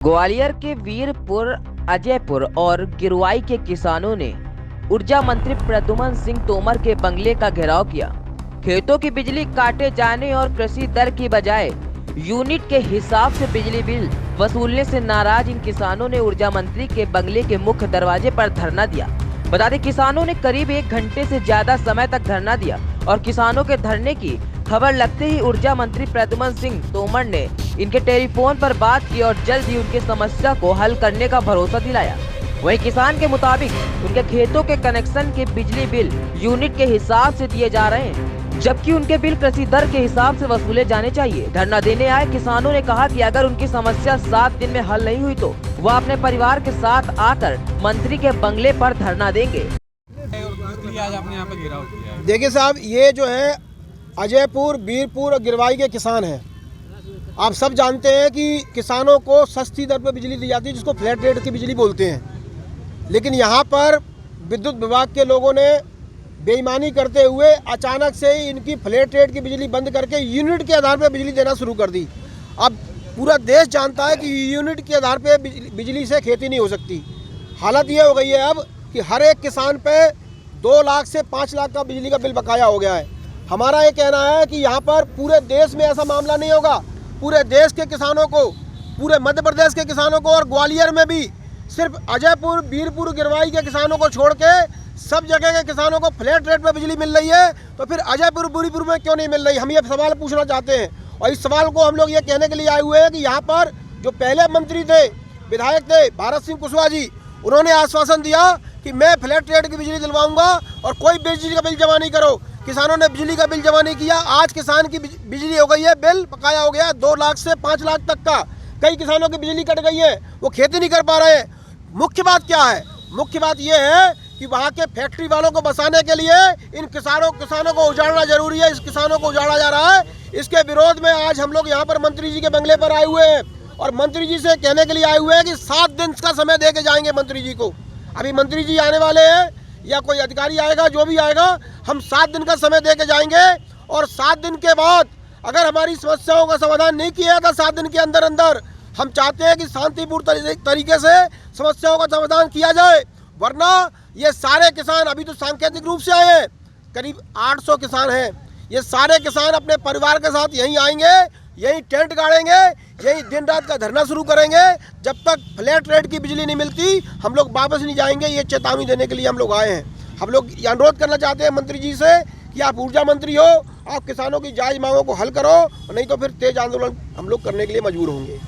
ग्वालियर के वीरपुर, अजयपुर और गिरवाई के किसानों ने ऊर्जा मंत्री प्रद्युम्न सिंह तोमर के बंगले का घेराव किया। खेतों की बिजली काटे जाने और कृषि दर की बजाय यूनिट के हिसाब से बिजली बिल वसूलने से नाराज इन किसानों ने ऊर्जा मंत्री के बंगले के मुख्य दरवाजे पर धरना दिया। बता दें, किसानों ने करीब 1 घंटे से ज्यादा समय तक धरना दिया और किसानों के धरने की खबर लगते ही ऊर्जा मंत्री प्रद्युम्न सिंह तोमर ने इनके टेलीफोन पर बात की और जल्द ही उनकी समस्या को हल करने का भरोसा दिलाया। वहीं किसान के मुताबिक उनके खेतों के कनेक्शन के बिजली बिल यूनिट के हिसाब से दिए जा रहे हैं, जबकि उनके बिल कृषि दर के हिसाब से वसूले जाने चाहिए। धरना देने आए किसानों ने कहा कि अगर उनकी समस्या 7 दिन में हल नहीं हुई तो वह अपने परिवार के साथ आकर मंत्री के बंगले पर धरना देंगे। आज आपने यहाँ पे घेराव किया है। देखिए साहब, ये जो है अजयपुर, वीरपुर और गिरवाई के किसान हैं। आप सब जानते हैं कि किसानों को सस्ती दर पर बिजली दी जाती है, जिसको फ्लैट रेट की बिजली बोलते हैं। लेकिन यहाँ पर विद्युत विभाग के लोगों ने बेईमानी करते हुए अचानक से ही इनकी फ्लैट रेट की बिजली बंद करके यूनिट के आधार पर बिजली देना शुरू कर दी। अब पूरा देश जानता है कि यूनिट के आधार पर बिजली से खेती नहीं हो सकती। हालत ये हो गई है अब कि हर एक किसान पे 2 लाख से 5 लाख का बिजली का बिल बकाया हो गया है। हमारा ये कहना है कि यहाँ पर पूरे देश में ऐसा मामला नहीं होगा। पूरे देश के किसानों को, पूरे मध्य प्रदेश के किसानों को और ग्वालियर में भी सिर्फ अजयपुर, वीरपुर, गिरवाई के किसानों को छोड़ के सब जगह के किसानों को फ्लैट रेट पर बिजली मिल रही है, तो फिर अजयपुर, वीरपुर में क्यों नहीं मिल रही? हम ये सवाल पूछना चाहते हैं। और इस सवाल को हम लोग ये कहने के लिए आए हुए हैं कि यहाँ पर जो पहले मंत्री थे, विधायक थे भारत सिंह कुशवाहा जी, उन्होंने आश्वासन दिया कि मैं फ्लैट रेट की बिजली दिलवाऊंगा और कोई बिजली का बिल जमा नहीं करो। किसानों ने बिजली का बिल जमा नहीं किया। आज किसान की बिजली हो गई है, बिल बकाया हो गया 2 लाख से 5 लाख तक का। कई किसानों की बिजली कट गई है, वो खेती नहीं कर पा रहे हैं। मुख्य बात क्या है? मुख्य बात ये है कि वहाँ के फैक्ट्री वालों को बसाने के लिए इन किसानों को उजाड़ना जरूरी है। इस किसानों को उजाड़ा जा रहा है। इसके विरोध में आज हम लोग यहाँ पर मंत्री जी के बंगले पर आए हुए हैं और मंत्री जी से कहने के लिए आए हुए हैं कि 7 दिन का समय दे के जाएंगे मंत्री जी को। अभी मंत्री जी आने वाले हैं या कोई अधिकारी आएगा, जो भी आएगा, हम 7 दिन का समय दे के जाएंगे और 7 दिन के बाद अगर हमारी समस्याओं का समाधान नहीं किया जाता 7 दिन के अंदर अंदर, हम चाहते हैं कि शांतिपूर्ण तरीके से समस्याओं का समाधान किया जाए। वरना ये सारे किसान अभी तो सांकेतिक रूप से आए हैं, करीब 800 किसान हैं। ये सारे किसान अपने परिवार के साथ यहीं आएंगे, यहीं टेंट गाड़ेंगे, यही दिन रात का धरना शुरू करेंगे। जब तक फ्लैट रेट की बिजली नहीं मिलती हम लोग वापस नहीं जाएंगे। ये चेतावनी देने के लिए हम लोग आए हैं। हम लोग ये अनुरोध करना चाहते हैं मंत्री जी से कि आप ऊर्जा मंत्री हो, आप किसानों की जायज़ मांगों को हल करो, नहीं तो फिर तेज आंदोलन हम लोग करने के लिए मजबूर होंगे।